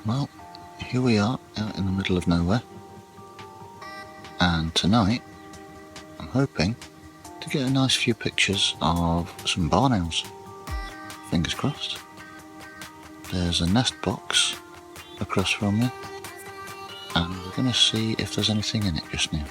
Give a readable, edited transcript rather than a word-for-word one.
Well, here we are out in the middle of nowhere, and tonight I'm hoping to get a nice few pictures of some barn owls. Fingers crossed. There's a nest box across from me, and we're going to see if there's anything in it just now.